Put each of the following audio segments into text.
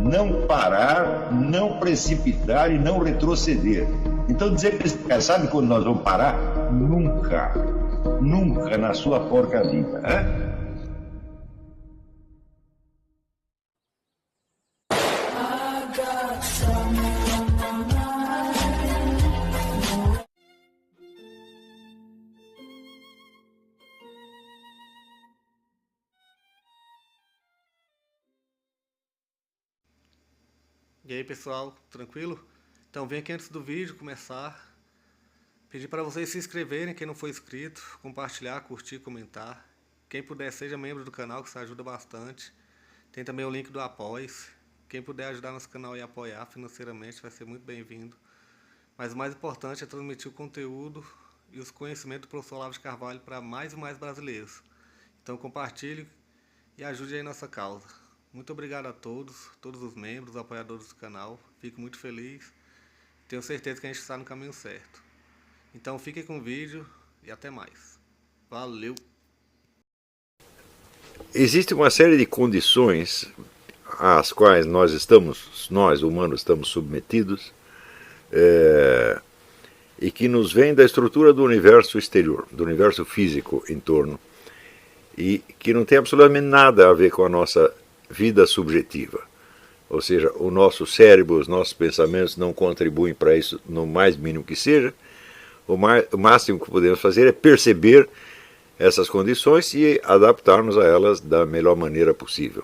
não parar, não precipitar e não retroceder. Então dizer para esse cara, sabe quando nós vamos parar? Nunca. Nunca na sua porca vida. Né? E aí pessoal, tranquilo? Então vem aqui antes do vídeo começar, pedir para vocês se inscreverem, quem não for inscrito, compartilhar, curtir, comentar. Quem puder seja membro do canal, que isso ajuda bastante. Tem também o link do Apoia-se. Quem puder ajudar nosso canal e apoiar financeiramente vai ser muito bem-vindo. Mas o mais importante é transmitir o conteúdo e os conhecimentos do professor Olavo de Carvalho para mais e mais brasileiros. Então compartilhe e ajude aí nossa causa. Muito obrigado a todos os membros, apoiadores do canal. Fico muito feliz. Tenho certeza que a gente está no caminho certo. Então fiquem com o vídeo e até mais. Valeu! Existe uma série de condições às quais nós humanos, estamos submetidos e que nos vêm da estrutura do universo exterior, do universo físico em torno, e que não tem absolutamente nada a ver com a nossa vida subjetiva, ou seja, o nosso cérebro, os nossos pensamentos não contribuem para isso no mais mínimo que seja. O máximo que podemos fazer é perceber essas condições e adaptarmos a elas da melhor maneira possível.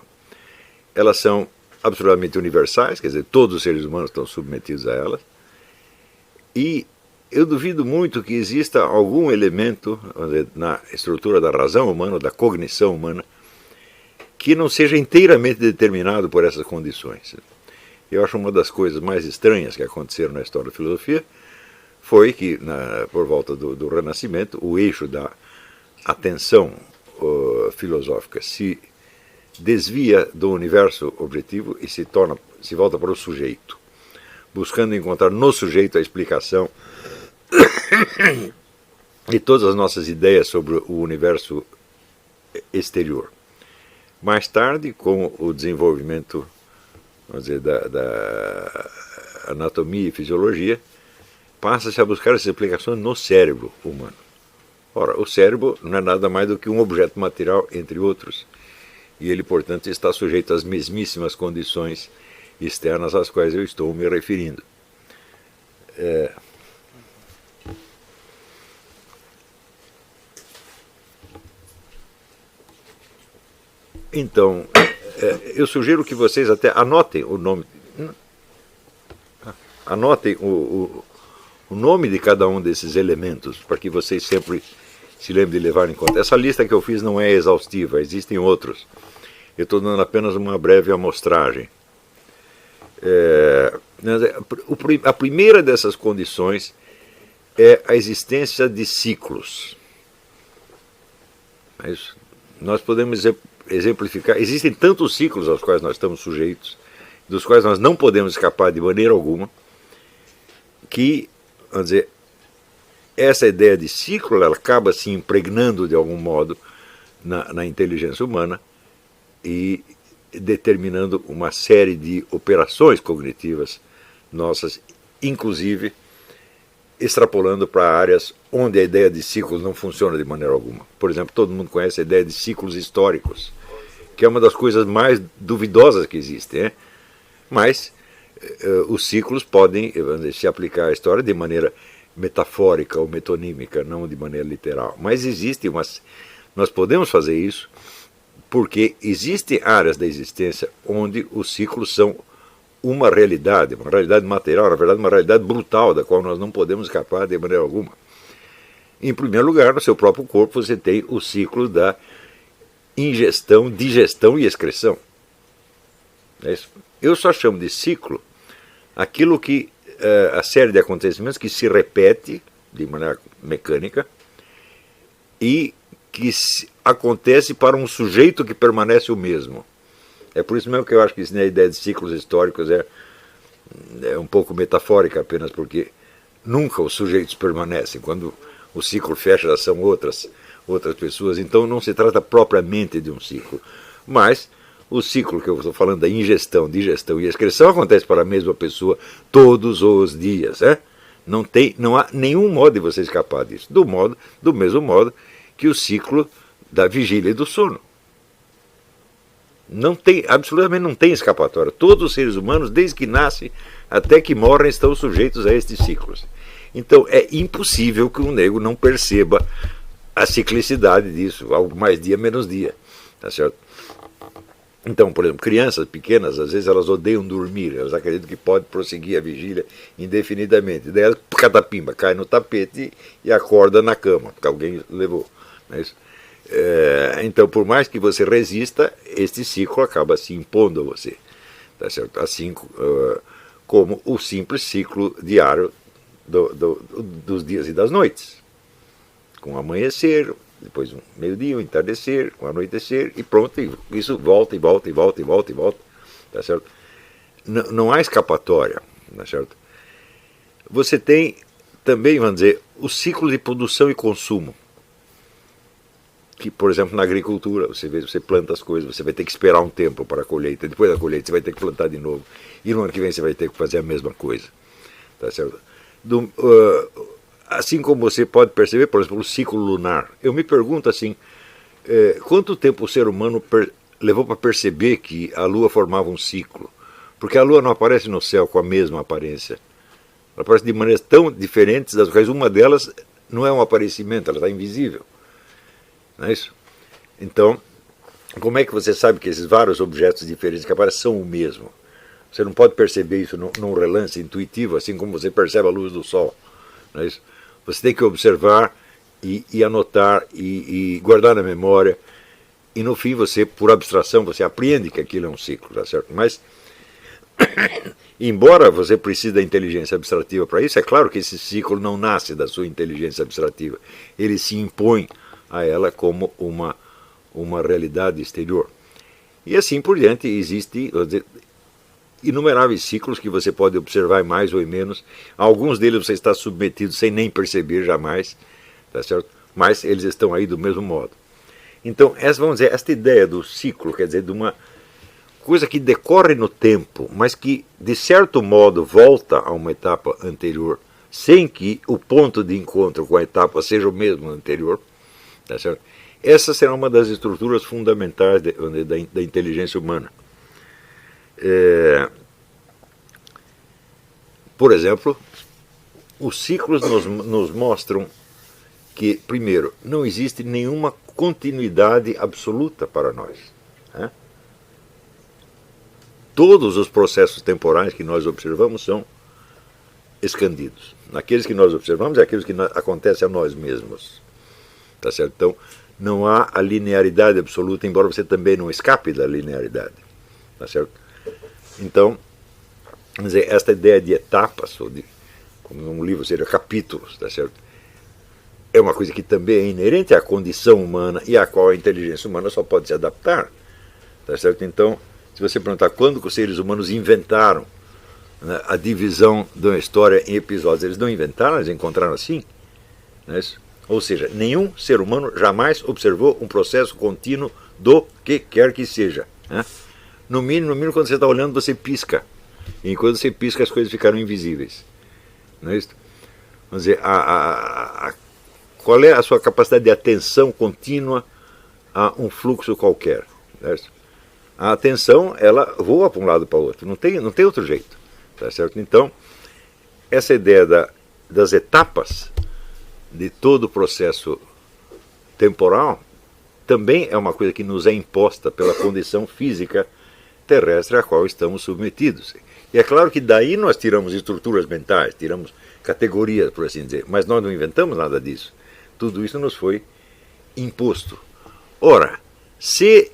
Elas são absolutamente universais, quer dizer, todos os seres humanos estão submetidos a elas, e eu duvido muito que exista algum elemento na estrutura da razão humana, da cognição humana, que não seja inteiramente determinado por essas condições. Eu acho uma das coisas mais estranhas que aconteceram na história da filosofia foi que, por volta do Renascimento, o eixo da atenção filosófica se desvia do universo objetivo e se volta para o sujeito, buscando encontrar no sujeito a explicação de todas as nossas ideias sobre o universo exterior. Mais tarde, com o desenvolvimento, vamos dizer, da anatomia e fisiologia, passa-se a buscar essas explicações no cérebro humano. Ora, o cérebro não é nada mais do que um objeto material, entre outros, e ele, portanto, está sujeito às mesmíssimas condições externas às quais eu estou me referindo. Então, eu sugiro que vocês até anotem o nome, o nome de cada um desses elementos, para que vocês sempre se lembrem de levar em conta. Essa lista que eu fiz não é exaustiva, existem outros. Eu estou dando apenas uma breve amostragem. A primeira dessas condições é a existência de ciclos. É isso. Nós podemos exemplificar, existem tantos ciclos aos quais nós estamos sujeitos, dos quais nós não podemos escapar de maneira alguma, que, vamos dizer, essa ideia de ciclo ela acaba se impregnando de algum modo na inteligência humana e determinando uma série de operações cognitivas nossas, inclusive extrapolando para áreas onde a ideia de ciclos não funciona de maneira alguma. Por exemplo, todo mundo conhece a ideia de ciclos históricos, que é uma das coisas mais duvidosas que existem, né? Mas os ciclos podem se aplicar à história de maneira metafórica ou metonímica, não de maneira literal. Mas nós podemos fazer isso porque existem áreas da existência onde os ciclos são uma realidade material, na verdade uma realidade brutal, da qual nós não podemos escapar de maneira alguma. Em primeiro lugar, no seu próprio corpo você tem o ciclo da ingestão, digestão e excreção. É isso. Eu só chamo de ciclo aquilo que a série de acontecimentos que se repete de maneira mecânica e que acontece para um sujeito que permanece o mesmo. É por isso mesmo que eu acho que a ideia de ciclos históricos é um pouco metafórica apenas, porque nunca os sujeitos permanecem. Quando o ciclo fecha, já são outras pessoas. Então não se trata propriamente de um ciclo. Mas o ciclo que eu estou falando da ingestão, digestão e excreção acontece para a mesma pessoa todos os dias. Não há nenhum modo de você escapar disso. Do mesmo modo que o ciclo da vigília e do sono. Absolutamente não tem escapatória. Todos os seres humanos, desde que nascem até que morrem, estão sujeitos a estes ciclos. Então é impossível que um nego não perceba a ciclicidade disso, algo mais dia menos dia. Tá certo? Então, por exemplo, crianças pequenas, às vezes elas odeiam dormir, elas acreditam que pode prosseguir a vigília indefinidamente. Daí elas, catapimba, cai no tapete e acorda na cama, porque alguém levou. Não é isso? Então, por mais que você resista, este ciclo acaba se impondo a você. Tá certo? Assim como o simples ciclo diário dos dias e das noites. Com o amanhecer, depois um meio-dia, um entardecer, um anoitecer, e pronto, isso volta e volta e volta e volta e volta. Tá certo? Não há escapatória. Tá certo? Você tem também, vamos dizer, o ciclo de produção e consumo. Que, por exemplo, na agricultura, você planta as coisas, você vai ter que esperar um tempo para a colheita, depois da colheita você vai ter que plantar de novo, e no ano que vem você vai ter que fazer a mesma coisa. Tá certo? Assim como você pode perceber, por exemplo, o ciclo lunar. Eu me pergunto assim, quanto tempo o ser humano levou para perceber que a Lua formava um ciclo? Porque a Lua não aparece no céu com a mesma aparência. Ela aparece de maneiras tão diferentes, das quais uma delas não é um aparecimento, ela está invisível. Não é isso? Então, como é que você sabe que esses vários objetos diferentes que aparecem são o mesmo? Você não pode perceber isso num relance intuitivo, assim como você percebe a luz do sol. Não é isso? Você tem que observar e anotar e guardar na memória. E no fim, você, por abstração, você apreende que aquilo é um ciclo, tá certo? Mas, embora você precise da inteligência abstrativa para isso, é claro que esse ciclo não nasce da sua inteligência abstrativa. Ele se impõe a ela como uma realidade exterior. E assim por diante, existem inumeráveis ciclos que você pode observar mais ou menos. Alguns deles você está submetido sem nem perceber jamais, tá certo? Mas eles estão aí do mesmo modo. Então, vamos dizer, esta ideia do ciclo, quer dizer, de uma coisa que decorre no tempo, mas que, de certo modo, volta a uma etapa anterior, sem que o ponto de encontro com a etapa seja o mesmo anterior, tá certo? Essa será uma das estruturas fundamentais da inteligência humana. Por exemplo, os ciclos nos mostram que, primeiro, não existe nenhuma continuidade absoluta para nós. Todos os processos temporais que nós observamos são escandidos. Aqueles que nós observamos é aqueles que acontecem a nós mesmos. Tá certo? Então, não há a linearidade absoluta, embora você também não escape da linearidade. Tá certo? Então, quer dizer, esta ideia de etapas, ou como num livro seria capítulos, tá certo? É uma coisa que também é inerente à condição humana e à qual a inteligência humana só pode se adaptar. Tá certo? Então, se você perguntar quando que os seres humanos inventaram, né, a divisão de uma história em episódios, eles não inventaram, eles encontraram assim. Não é isso? Ou seja, nenhum ser humano jamais observou um processo contínuo do que quer que seja. Né? No mínimo, quando você está olhando, você pisca. E enquanto você pisca, as coisas ficaram invisíveis. Não é isso? Vamos dizer, qual é a sua capacidade de atenção contínua a um fluxo qualquer? Não é isso? A atenção, ela voa para um lado para o outro. Não tem outro jeito. Tá certo? Então, essa ideia das etapas de todo o processo temporal também é uma coisa que nos é imposta pela condição física terrestre a qual estamos submetidos. E é claro que daí nós tiramos estruturas mentais, tiramos categorias, por assim dizer, mas nós não inventamos nada disso. Tudo isso nos foi imposto. Ora, se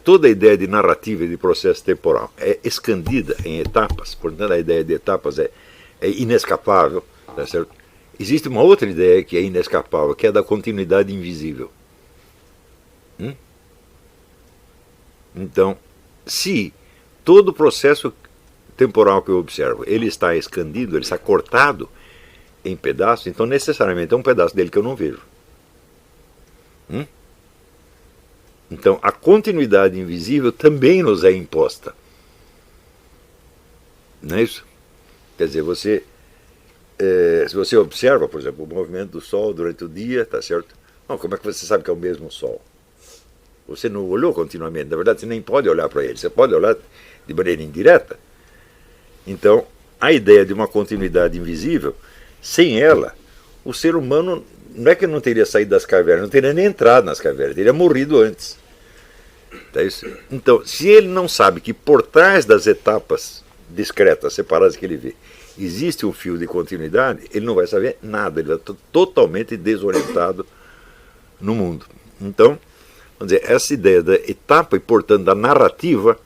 toda a ideia de narrativa e de processo temporal é escandida em etapas, portanto a ideia de etapas é inescapável, tá certo? Existe uma outra ideia que é inescapável, que é a da continuidade invisível. Então, se todo o processo temporal que eu observo, ele está escandido, ele está cortado em pedaços, então necessariamente é um pedaço dele que eu não vejo. Então, a continuidade invisível também nos é imposta. Não é isso? Quer dizer, se você observa, por exemplo, o movimento do Sol durante o dia, tá certo? Não, como é que você sabe que é o mesmo Sol? Você não olhou continuamente. Na verdade, você nem pode olhar para ele. Você pode olhar de maneira indireta. Então, a ideia de uma continuidade invisível, sem ela, o ser humano não é que não teria saído das cavernas, não teria nem entrado nas cavernas, teria morrido antes. Então, se ele não sabe que por trás das etapas discretas, separadas que ele vê, existe um fio de continuidade, ele não vai saber nada, ele vai estar totalmente desorientado no mundo. Então, vamos dizer, essa ideia da etapa e, portanto, da narrativa,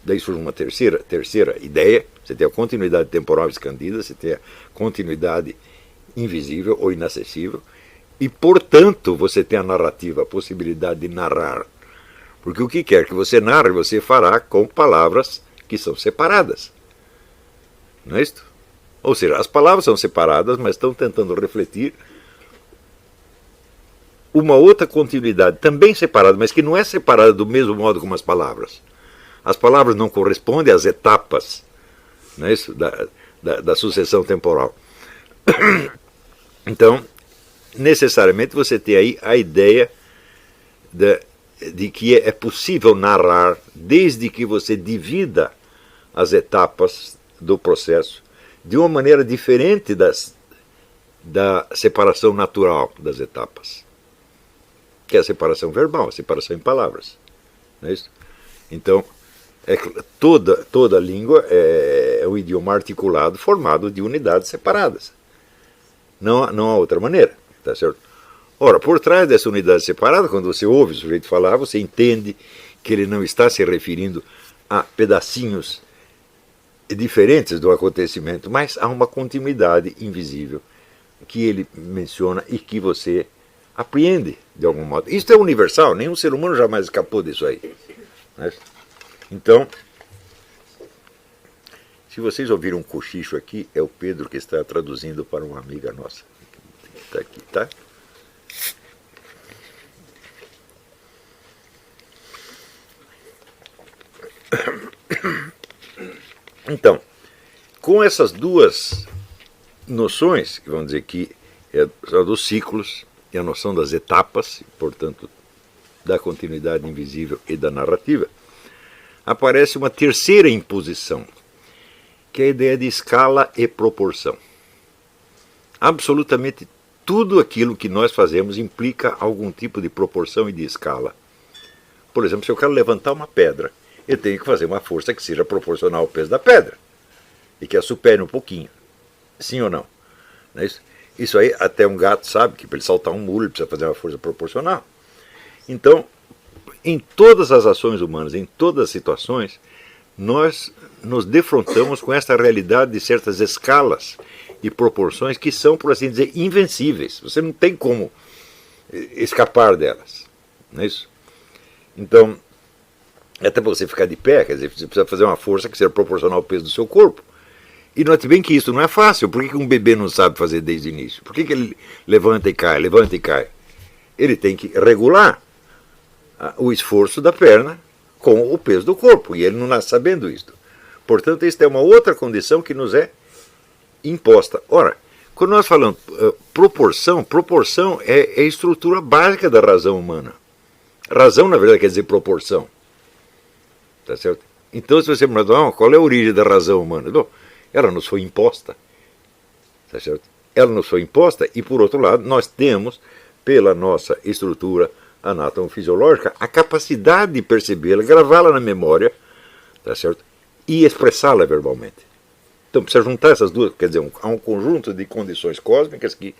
daí surge uma terceira ideia. Você tem a continuidade temporal escandida, você tem a continuidade invisível ou inacessível, e, portanto, você tem a narrativa, a possibilidade de narrar. Porque o que quer que você narre, você fará com palavras que são separadas. Não é isto? Ou seja, as palavras são separadas, mas estão tentando refletir uma outra continuidade, também separada, mas que não é separada do mesmo modo como as palavras. As palavras não correspondem às etapas, não é isso? Da sucessão temporal. Então, necessariamente você tem aí a ideia de que é possível narrar desde que você divida as etapas do processo de uma maneira diferente da separação natural das etapas, que é a separação verbal, a separação em palavras. Não é isso? Então, toda língua é um idioma articulado formado de unidades separadas. Não há outra maneira, tá certo? Ora, por trás dessa unidade separada, quando você ouve o sujeito falar, você entende que ele não está se referindo a pedacinhos diferentes do acontecimento, mas há uma continuidade invisível que ele menciona e que você apreende de algum modo. Isso é universal, nenhum ser humano jamais escapou disso aí. Né? Então, se vocês ouviram um cochicho aqui, é o Pedro que está traduzindo para uma amiga nossa. Está aqui, tá? Então, com essas duas noções, que vamos dizer que é a dos ciclos e a noção das etapas, portanto, da continuidade invisível e da narrativa, aparece uma terceira imposição, que é a ideia de escala e proporção. Absolutamente tudo aquilo que nós fazemos implica algum tipo de proporção e de escala. Por exemplo, se eu quero levantar uma pedra, eu tenho que fazer uma força que seja proporcional ao peso da pedra e que a supere um pouquinho. Sim ou não? Não é isso? Isso aí até um gato sabe que para ele saltar um muro ele precisa fazer uma força proporcional. Então, em todas as ações humanas, em todas as situações, nós nos defrontamos com essa realidade de certas escalas e proporções que são, por assim dizer, invencíveis. Você não tem como escapar delas. Não é isso? Então, até para você ficar de pé, quer dizer, você precisa fazer uma força que seja proporcional ao peso do seu corpo. E note bem que isso não é fácil. Por que um bebê não sabe fazer desde o início? Por que ele levanta e cai, levanta e cai? Ele tem que regular o esforço da perna com o peso do corpo. E ele não nasce sabendo isso. Portanto, isso é uma outra condição que nos é imposta. Ora, quando nós falamos proporção é a estrutura básica da razão humana. Razão, na verdade, quer dizer proporção. Tá certo? Então, se você me perguntar, qual é a origem da razão humana? Bom, ela nos foi imposta. Tá certo? Ela nos foi imposta e, por outro lado, nós temos, pela nossa estrutura anatomofisiológica, a capacidade de percebê-la, gravá-la na memória, tá certo? E expressá-la verbalmente. Então, precisa juntar essas duas, quer dizer, há um conjunto de condições cósmicas que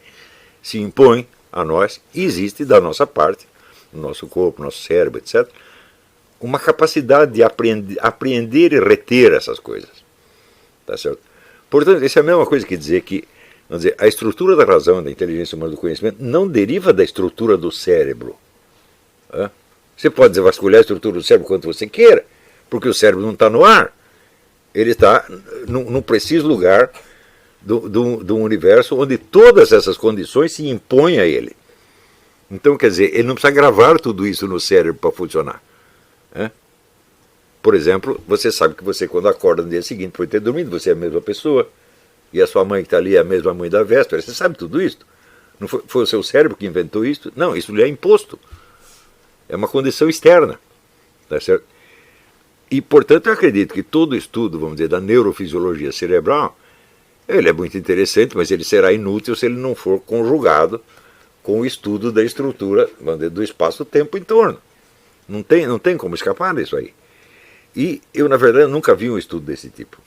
se impõem a nós e existe da nossa parte, no nosso corpo, no nosso cérebro, etc., uma capacidade de apreender e reter essas coisas. Tá certo? Portanto, isso é a mesma coisa que dizer que, vamos dizer, a estrutura da razão, da inteligência humana, do conhecimento, não deriva da estrutura do cérebro. Você pode desvasculhar a estrutura do cérebro quanto você queira, porque o cérebro não está no ar. Ele está num preciso lugar do universo onde todas essas condições se impõem a ele. Então, quer dizer, ele não precisa gravar tudo isso no cérebro para funcionar. Né? Por exemplo, você sabe que você, quando acorda no dia seguinte, depois de ter dormido, você é a mesma pessoa, e a sua mãe que está ali é a mesma mãe da véspera. Você sabe tudo isso? Não foi o seu cérebro que inventou isso? Não, isso lhe é imposto. É uma condição externa. Tá certo? E, portanto, eu acredito que todo estudo, vamos dizer, da neurofisiologia cerebral, ele é muito interessante, mas ele será inútil se ele não for conjugado com o estudo da estrutura, vamos dizer, do espaço-tempo em torno. Não tem como escapar disso aí. E eu, na verdade, nunca vi um estudo desse tipo.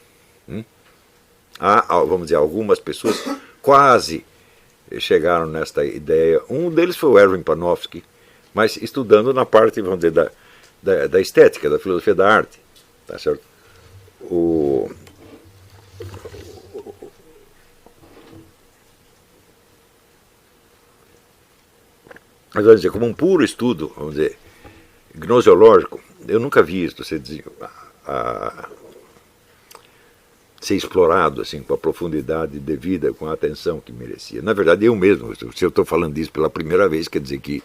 Há, vamos dizer, algumas pessoas quase chegaram nesta ideia. Um deles foi o Erwin Panofsky, mas estudando na parte, vamos dizer, da estética, da filosofia da arte. Tá certo? Mas, vamos dizer, como um puro estudo, vamos dizer, gnosiológico, eu nunca vi isso ser explorado assim, com a profundidade devida, com a atenção que merecia. Na verdade, eu mesmo, se eu estou falando disso pela primeira vez, quer dizer que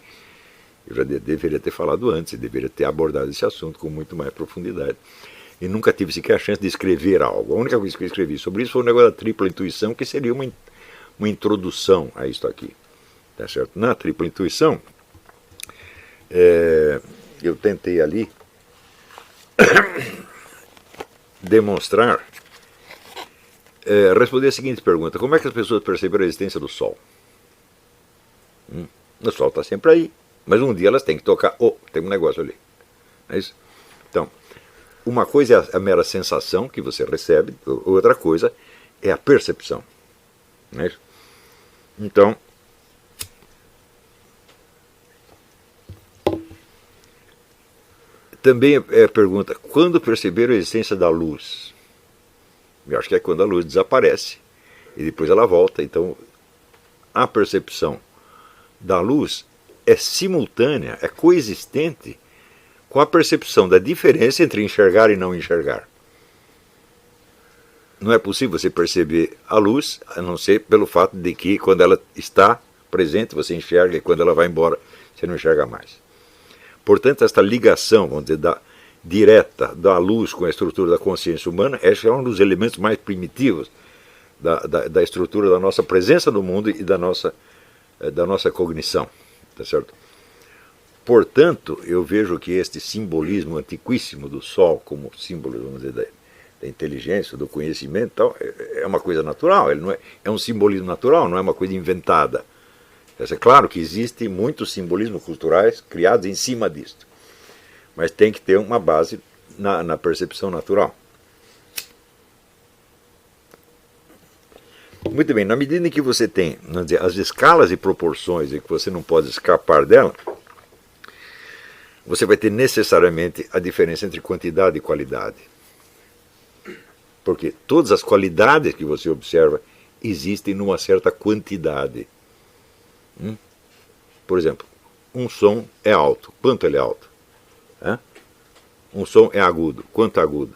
eu já deveria ter falado antes, deveria ter abordado esse assunto com muito mais profundidade. E nunca tive sequer a chance de escrever algo. A única coisa que eu escrevi sobre isso foi o negócio da tripla intuição, que seria uma introdução a isto aqui. Tá certo? Na tripla intuição, eu tentei ali demonstrar, responder a seguinte pergunta: como é que as pessoas perceberam a existência do Sol? O Sol está sempre aí, mas um dia elas têm que tocar, tem um negócio ali. É isso? Então, uma coisa é a mera sensação que você recebe, outra coisa é a percepção. Não é isso? Então, também pergunta, quando perceberam a existência da luz? Eu acho que é quando a luz desaparece e depois ela volta. Então, a percepção da luz é simultânea, é coexistente com a percepção da diferença entre enxergar e não enxergar. Não é possível você perceber a luz, a não ser pelo fato de que quando ela está presente você enxerga e quando ela vai embora você não enxerga mais. Portanto, esta ligação, vamos dizer, direta da luz com a estrutura da consciência humana, esse é um dos elementos mais primitivos da estrutura da nossa presença no mundo e da nossa cognição. Tá certo? Portanto, eu vejo que este simbolismo antiquíssimo do Sol como símbolo, vamos dizer, da inteligência, do conhecimento, tal, é uma coisa natural. Ele não é um simbolismo natural, não é uma coisa inventada. É claro que existem muitos simbolismos culturais criados em cima disto, mas tem que ter uma base na percepção natural. Muito bem, na medida em que você tem, vamos dizer, as escalas e proporções e que você não pode escapar dela, você vai ter necessariamente a diferença entre quantidade e qualidade. Porque todas as qualidades que você observa existem numa certa quantidade. Por exemplo, um som é alto. Quanto ele é alto? Um som é agudo. Quanto agudo?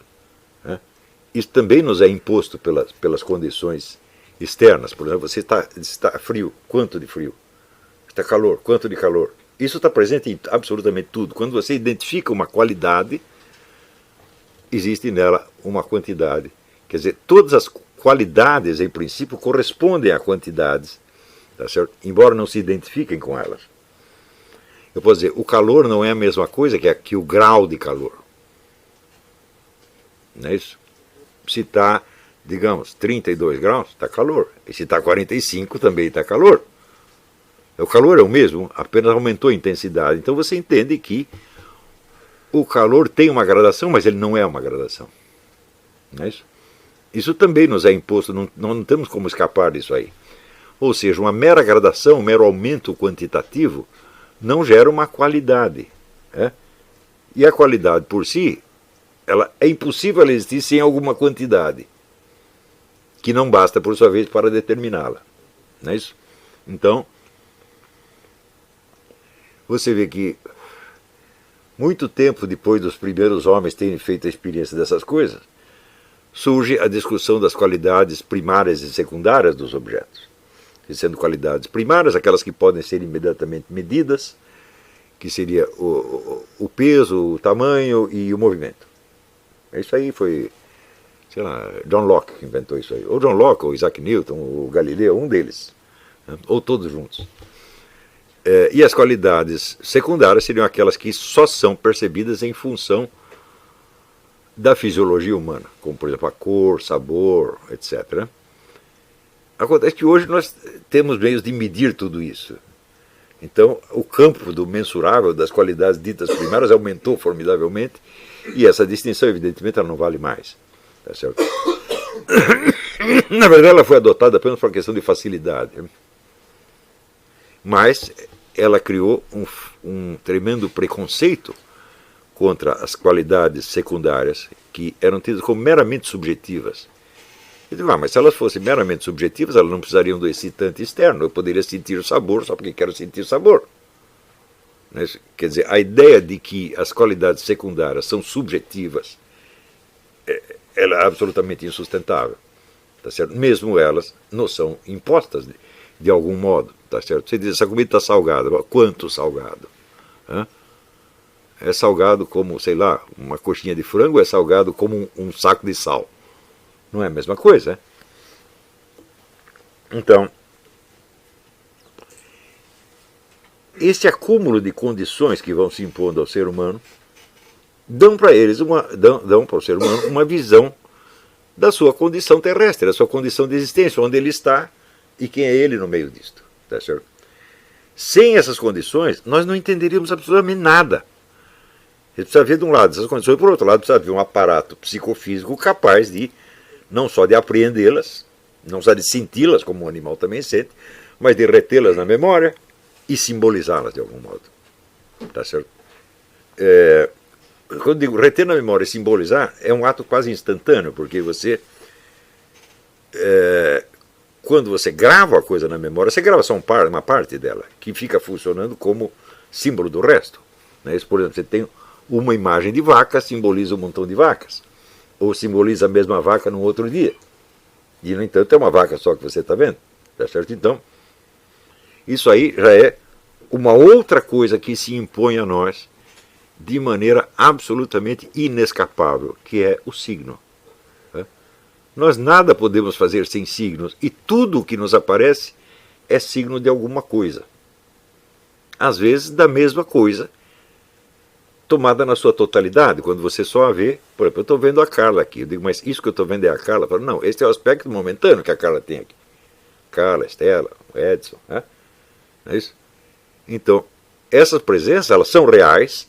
Isso também nos é imposto pelas condições externas. Por exemplo, você está frio. Quanto de frio? Está calor. Quanto de calor? Isso está presente em absolutamente tudo. Quando você identifica uma qualidade, existe nela uma quantidade. Quer dizer, todas as qualidades, em princípio, correspondem a quantidades. Tá certo? Embora não se identifiquem com elas. Eu posso dizer, o calor não é a mesma coisa que o grau de calor. Não é isso? Se está, digamos, 32 graus, está calor. E se está 45, também está calor. O calor é o mesmo, apenas aumentou a intensidade. Então você entende que o calor tem uma gradação, mas ele não é uma gradação. Não é isso? Isso também nos é imposto, não temos como escapar disso aí. Ou seja, uma mera gradação, um mero aumento quantitativo, não gera uma qualidade. E a qualidade por si, é impossível ela existir sem alguma quantidade, que não basta, por sua vez, para determiná-la. Não é isso? Então, você vê que, muito tempo depois dos primeiros homens terem feito a experiência dessas coisas, surge a discussão das qualidades primárias e secundárias dos objetos. sendo qualidades primárias, aquelas que podem ser imediatamente medidas, que seria o peso, o tamanho e o movimento. Isso aí foi, sei lá, John Locke que inventou isso aí. Ou John Locke, ou Isaac Newton, ou Galileu, um deles. Né? Ou todos juntos. E as qualidades secundárias seriam aquelas que só são percebidas em função da fisiologia humana, como por exemplo a cor, sabor, etc. Acontece que hoje nós temos meios de medir tudo isso. Então o campo do mensurável das qualidades ditas primárias aumentou formidavelmente e essa distinção evidentemente ela não vale mais. Tá certo? Na verdade ela foi adotada apenas por uma questão de facilidade. Mas ela criou um tremendo preconceito contra as qualidades secundárias que eram tidas como meramente subjetivas. Eu digo, mas se elas fossem meramente subjetivas, elas não precisariam do excitante externo. Eu poderia sentir o sabor só porque quero sentir sabor. Quer dizer, a ideia de que as qualidades secundárias são subjetivas, ela é absolutamente insustentável. Tá certo? Mesmo elas não são impostas de algum modo. Tá certo? Você diz, essa comida está salgada. Quanto salgado? Hã? É salgado como, sei lá, uma coxinha de frango, é salgado como um saco de sal. Não é a mesma coisa, Então, esse acúmulo de condições que vão se impondo ao ser humano dão para eles dão para o ser humano uma visão da sua condição terrestre, da sua condição de existência, onde ele está e quem é ele no meio disto. Tá certo? Sem essas condições, nós não entenderíamos absolutamente nada. Ele precisa ver de um lado essas condições, e por outro lado precisa ver um aparato psicofísico capaz de, não só de apreendê-las, não só de senti-las, como um animal também sente, mas de retê-las na memória e simbolizá-las de algum modo. Tá certo? Quando digo reter na memória e simbolizar, é um ato quase instantâneo, porque você, quando você grava a coisa na memória, você grava só uma parte dela, que fica funcionando como símbolo do resto. Né? Isso, por exemplo, você tem uma imagem de vaca, simboliza um montão de vacas, ou simboliza a mesma vaca num outro dia. E, no entanto, é uma vaca só que você está vendo. Tá certo? Então, isso aí já é uma outra coisa que se impõe a nós de maneira absolutamente inescapável, que é o signo. Nós nada podemos fazer sem signos, e tudo o que nos aparece é signo de alguma coisa. Às vezes da mesma coisa, tomada na sua totalidade, quando você só a vê. Por exemplo, eu estou vendo a Carla aqui, eu digo, mas isso que eu estou vendo é a Carla? Eu falo, não, esse é o aspecto momentâneo que a Carla tem aqui. Carla, Estela, o Edson, né? Não é isso? Então, essas presenças, elas são reais,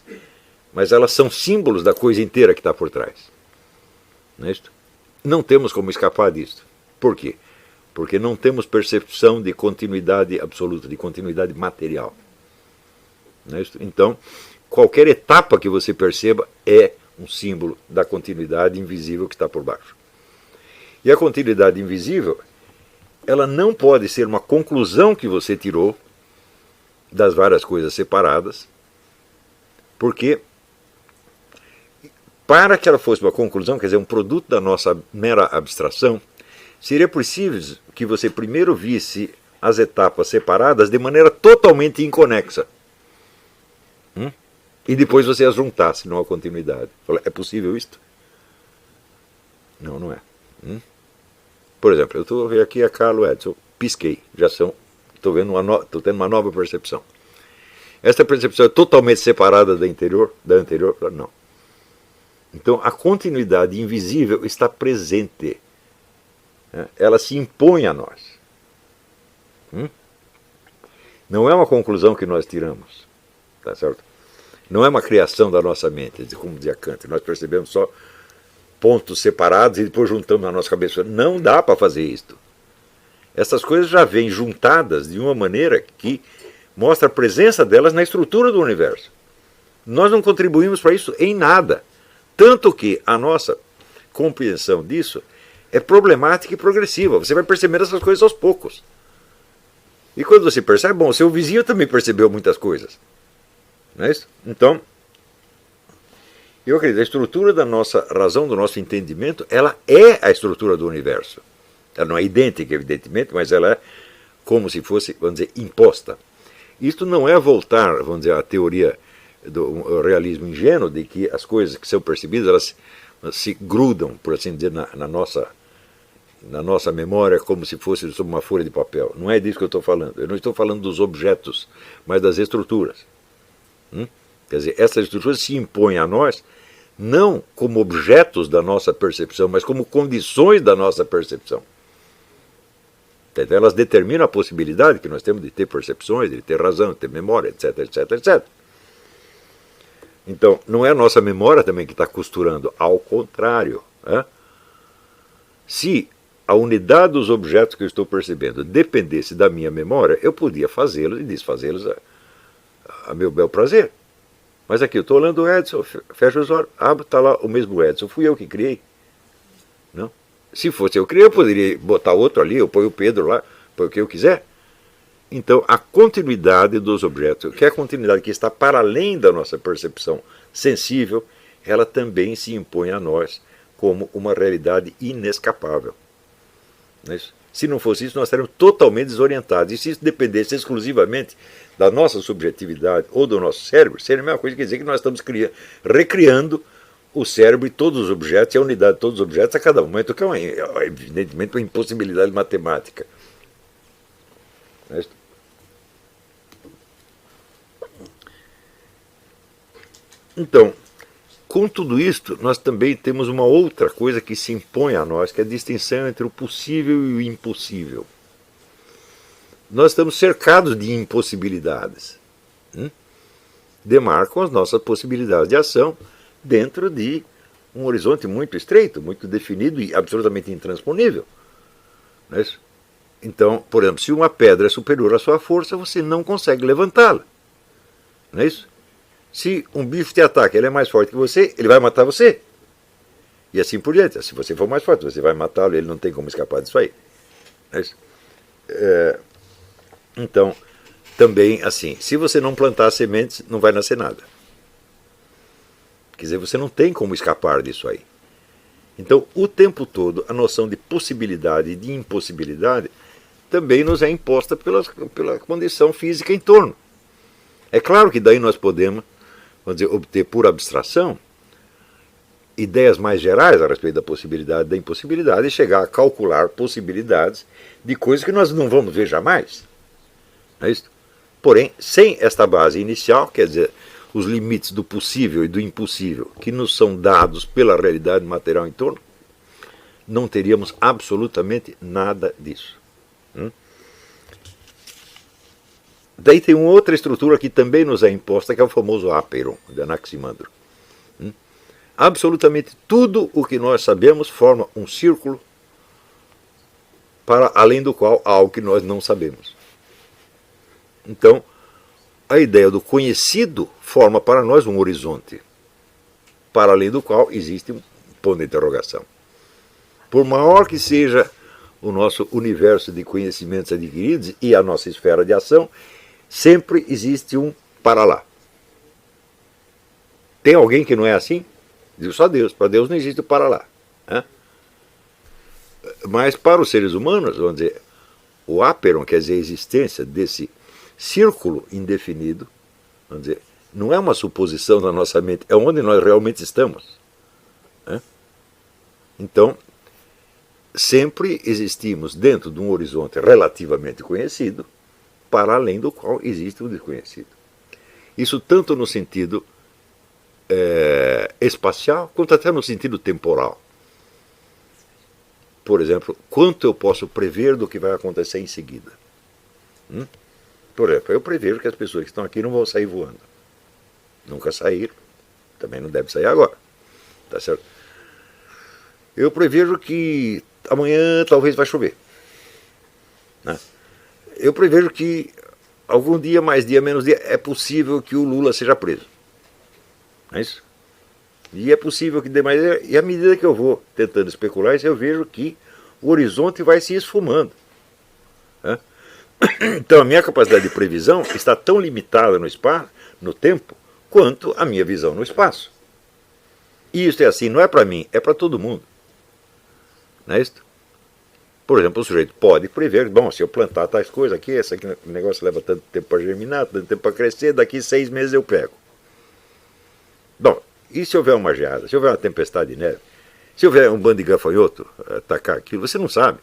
mas elas são símbolos da coisa inteira que está por trás. Não é isso? Não temos como escapar disso. Por quê? Porque não temos percepção de continuidade absoluta, de continuidade material. Não é isso? Então, qualquer etapa que você perceba é um símbolo da continuidade invisível que está por baixo. E a continuidade invisível, ela não pode ser uma conclusão que você tirou das várias coisas separadas, porque para que ela fosse uma conclusão, quer dizer, um produto da nossa mera abstração, seria preciso que você primeiro visse as etapas separadas de maneira totalmente inconexa. E depois você as juntasse numa continuidade. É possível isto? Não, não é. Por exemplo, eu estou vendo aqui a Carla Edson, pisquei, estou tendo uma nova percepção. Esta percepção é totalmente separada da anterior? Não. Então a continuidade invisível está presente. Ela se impõe a nós. Não é uma conclusão que nós tiramos. Tá certo? Não é uma criação da nossa mente, como dizia Kant. Nós percebemos só pontos separados e depois juntamos na nossa cabeça. Não dá para fazer isto. Essas coisas já vêm juntadas de uma maneira que mostra a presença delas na estrutura do universo. Nós não contribuímos para isso em nada. Tanto que a nossa compreensão disso é problemática e progressiva. Você vai percebendo essas coisas aos poucos. E quando você percebe, bom, seu vizinho também percebeu muitas coisas. Não é isso? Então, eu acredito que a estrutura da nossa razão, do nosso entendimento, ela é a estrutura do universo. Ela não é idêntica, evidentemente, mas ela é como se fosse, vamos dizer, imposta. Isto não é voltar, vamos dizer, à teoria do realismo ingênuo, de que as coisas que são percebidas, elas se grudam, por assim dizer, na nossa memória, como se fosse sobre uma folha de papel. Não é disso que eu estou falando. Eu não estou falando dos objetos, mas das estruturas. Quer dizer, essas estruturas se impõem a nós, não como objetos da nossa percepção, mas como condições da nossa percepção. Então, elas determinam a possibilidade que nós temos de ter percepções, de ter razão, de ter memória, etc, etc, etc. Então, não é a nossa memória também que está costurando, ao contrário. Se a unidade dos objetos que eu estou percebendo dependesse da minha memória, eu podia fazê-los e desfazê-los a meu bel prazer. Mas aqui eu estou olhando o Edson, fecho os olhos, abro, está lá o mesmo Edson, fui eu que criei. Não? Se fosse eu que criei, eu poderia botar outro ali, eu ponho o Pedro lá, põe o que eu quiser. Então, a continuidade dos objetos, que é a continuidade que está para além da nossa percepção sensível, ela também se impõe a nós como uma realidade inescapável. Não é isso? Se não fosse isso, nós estaríamos totalmente desorientados. E se isso dependesse exclusivamente da nossa subjetividade ou do nosso cérebro, seria a mesma coisa que dizer que nós estamos recriando o cérebro e todos os objetos, e a unidade de todos os objetos a cada momento, que é evidentemente uma impossibilidade matemática. Não é isso? Então, com tudo isto, nós também temos uma outra coisa que se impõe a nós, que é a distinção entre o possível e o impossível. Nós estamos cercados de impossibilidades. Demarcam as nossas possibilidades de ação dentro de um horizonte muito estreito, muito definido e absolutamente intransponível. Não é isso? Então, por exemplo, se uma pedra é superior à sua força, você não consegue levantá-la. Não é isso? Se um bicho te ataca, ele é mais forte que você, ele vai matar você. E assim por diante. Se você for mais forte, você vai matá-lo, ele não tem como escapar disso aí. Não é isso? Então, também assim, se você não plantar sementes, não vai nascer nada. Quer dizer, você não tem como escapar disso aí. Então, o tempo todo, a noção de possibilidade e de impossibilidade também nos é imposta pela condição física em torno. É claro que daí nós podemos, vamos dizer, obter por abstração ideias mais gerais a respeito da possibilidade e da impossibilidade e chegar a calcular possibilidades de coisas que nós não vamos ver jamais. Não é isso? Porém, sem esta base inicial, quer dizer, os limites do possível e do impossível que nos são dados pela realidade material em torno, não teríamos absolutamente nada disso. Daí tem uma outra estrutura que também nos é imposta, que é o famoso Aperon, de Anaximandro. Absolutamente tudo o que nós sabemos forma um círculo para além do qual há algo que nós não sabemos. Então, a ideia do conhecido forma para nós um horizonte, para além do qual existe um ponto de interrogação. Por maior que seja o nosso universo de conhecimentos adquiridos e a nossa esfera de ação, sempre existe um para lá. Tem alguém que não é assim? Diz só Deus. Para Deus não existe o para lá. Mas para os seres humanos, vamos dizer, o Aperon, quer dizer, a existência desse círculo indefinido, vamos dizer, não é uma suposição da nossa mente, é onde nós realmente estamos. Então, sempre existimos dentro de um horizonte relativamente conhecido, para além do qual existe o desconhecido. Isso tanto no sentido espacial, quanto até no sentido temporal. Por exemplo, quanto eu posso prever do que vai acontecer em seguida? Por exemplo, eu prevejo que as pessoas que estão aqui não vão sair voando. Nunca saíram, também não deve sair agora. Tá certo? Eu prevejo que amanhã talvez vai chover. Eu prevejo que algum dia, mais dia, menos dia, é possível que o Lula seja preso. Não é isso? E é possível que dê mais. E à medida que eu vou tentando especular isso, eu vejo que o horizonte vai se esfumando. Então a minha capacidade de previsão está tão limitada no espaço, no tempo, quanto a minha visão no espaço. E isso é assim, não é para mim, é para todo mundo. Não é isso? Por exemplo, o sujeito pode prever, bom, se eu plantar tais coisas aqui, esse aqui, o negócio leva tanto tempo para germinar, tanto tempo para crescer, daqui 6 meses eu pego. Bom, e se houver uma geada, se houver uma tempestade de neve, se houver um bando de gafanhoto atacar aquilo, você não sabe.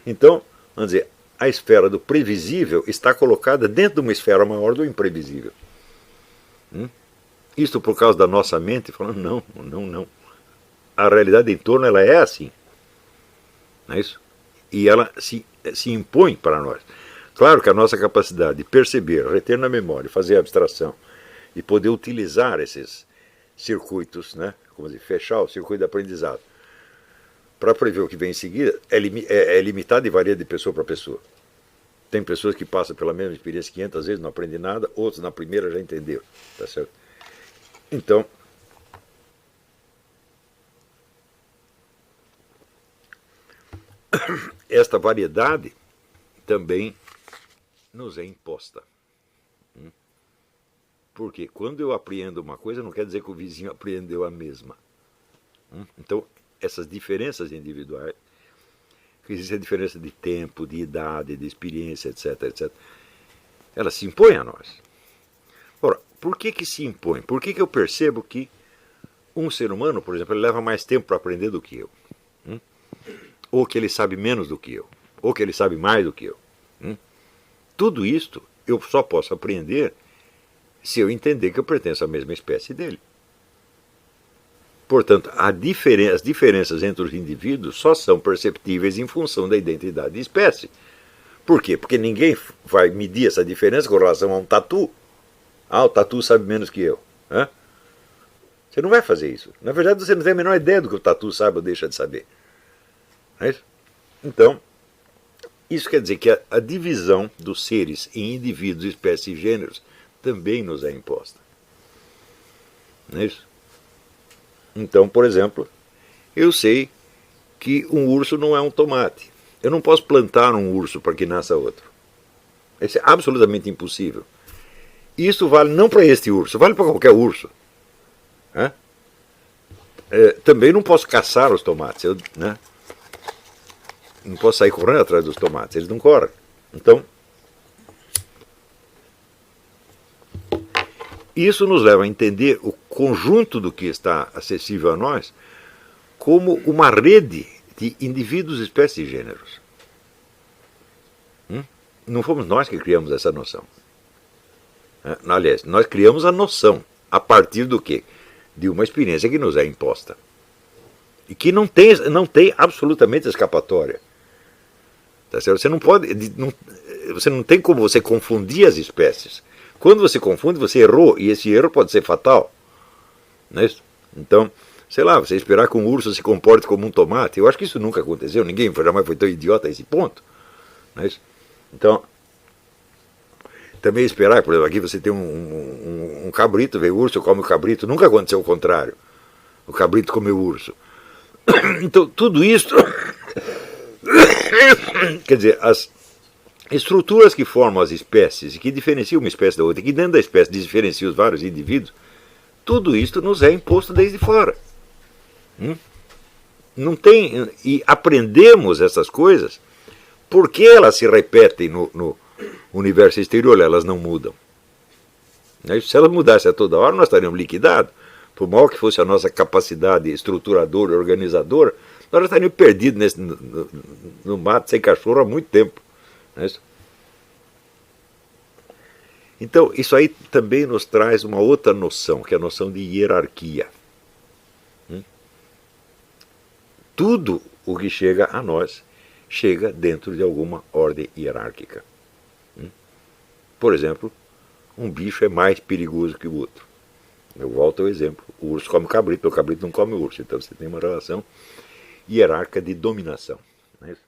Então, vamos dizer, a esfera do previsível está colocada dentro de uma esfera maior do imprevisível. Isto por causa da nossa mente, falando, não, não, não. A realidade em torno, ela é assim. Não é isso? E ela se impõe para nós. Claro que a nossa capacidade de perceber, reter na memória, fazer abstração e poder utilizar esses circuitos, né, como dizer, fechar o circuito de aprendizado para prever o que vem em seguida, é limitado e varia de pessoa para pessoa. Tem pessoas que passam pela mesma experiência 500 vezes, não aprendem nada, outros na primeira já entenderam. Tá certo? Então, esta variedade também nos é imposta. Porque quando eu apreendo uma coisa, não quer dizer que o vizinho apreendeu a mesma. Então, essas diferenças individuais, que existe a diferença de tempo, de idade, de experiência, etc., etc., elas se impõem a nós. Ora, por que se impõe? Por que eu percebo que um ser humano, por exemplo, ele leva mais tempo para aprender do que eu? Ou que ele sabe menos do que eu? Ou que ele sabe mais do que eu? Tudo isto eu só posso aprender se eu entender que eu pertenço à mesma espécie dele. Portanto, as diferenças entre os indivíduos só são perceptíveis em função da identidade de espécie. Por quê? Porque ninguém vai medir essa diferença com relação a um tatu. Ah, o tatu sabe menos que eu. Você não vai fazer isso. Na verdade, você não tem a menor ideia do que o tatu sabe ou deixa de saber. Não é isso? Então, isso quer dizer que a divisão dos seres em indivíduos, espécies e gêneros também nos é imposta. Não é isso? Então, por exemplo, eu sei que um urso não é um tomate. Eu não posso plantar um urso para que nasça outro. Isso é absolutamente impossível. Isso vale não para este urso, vale para qualquer urso. Também não posso caçar os tomates. Não posso sair correndo atrás dos tomates, eles não correm. Então, isso nos leva a entender o conjunto do que está acessível a nós como uma rede de indivíduos, espécies e gêneros. Não fomos nós que criamos essa noção. Aliás, nós criamos a noção a partir do quê? De uma experiência que nos é imposta. E que não tem absolutamente escapatória. Tá certo? Você não tem como você confundir as espécies. Quando você confunde, você errou, e esse erro pode ser fatal. Não é isso? Então, sei lá, você esperar que um urso se comporte como um tomate, eu acho que isso nunca aconteceu, ninguém jamais foi tão idiota a esse ponto. Não é isso? Então, também esperar, por exemplo, aqui você tem um cabrito, vê o urso, come o cabrito, nunca aconteceu o contrário. O cabrito come o urso. Então, tudo isso, quer dizer, as estruturas que formam as espécies e que diferenciam uma espécie da outra, e que dentro da espécie diferenciam os vários indivíduos, tudo isso nos é imposto desde fora. Não tem, e aprendemos essas coisas porque elas se repetem no universo exterior, elas não mudam. Se elas mudassem a toda hora, nós estaríamos liquidados. Por mal que fosse a nossa capacidade estruturadora e organizadora, nós já estaríamos perdidos no mato sem cachorro há muito tempo. Não é isso? Então, isso aí também nos traz uma outra noção, que é a noção de hierarquia. Tudo o que chega a nós chega dentro de alguma ordem hierárquica. Por exemplo, um bicho é mais perigoso que o outro. Eu volto ao exemplo. O urso come o cabrito não come o urso. Então você tem uma relação hierárquica de dominação. Não é isso?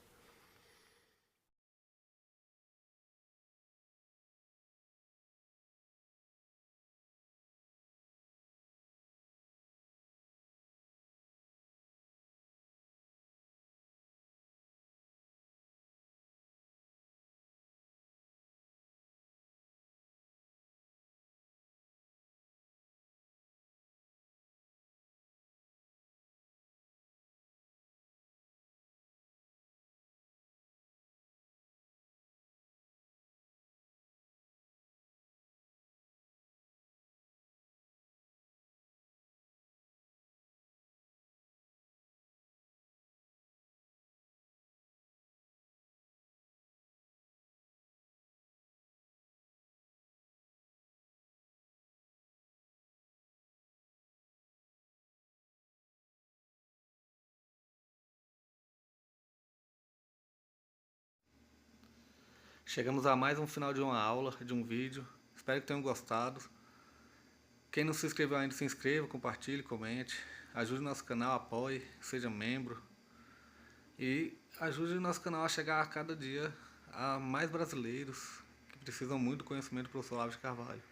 Chegamos a mais um final de uma aula, de um vídeo. Espero que tenham gostado. Quem não se inscreveu ainda, se inscreva, compartilhe, comente. Ajude o nosso canal, apoie, seja membro. E ajude o nosso canal a chegar a cada dia a mais brasileiros que precisam muito do conhecimento do professor Olavo de Carvalho.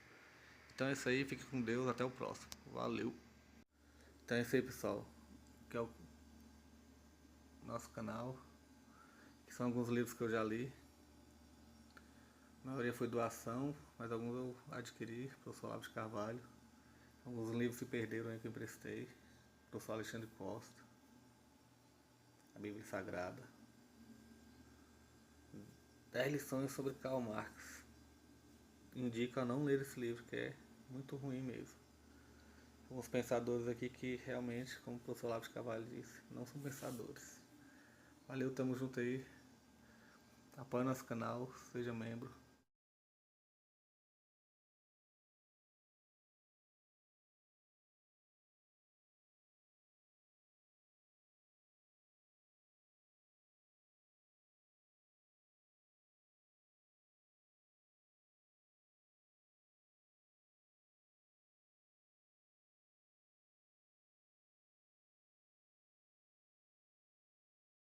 Então é isso aí, fique com Deus, até o próximo. Valeu! Então é isso aí, pessoal, que é o nosso canal, que são alguns livros que eu já li. A maioria foi doação, mas alguns eu adquiri, professor Olavo de Carvalho. Alguns livros se perderam aí que eu emprestei, professor Alexandre Costa, a Bíblia Sagrada. 10 lições sobre Karl Marx. Indico a não ler esse livro, que é muito ruim mesmo. Alguns pensadores aqui que realmente, como o professor Olavo de Carvalho disse, não são pensadores. Valeu, tamo junto aí. Apoie nosso canal, seja membro.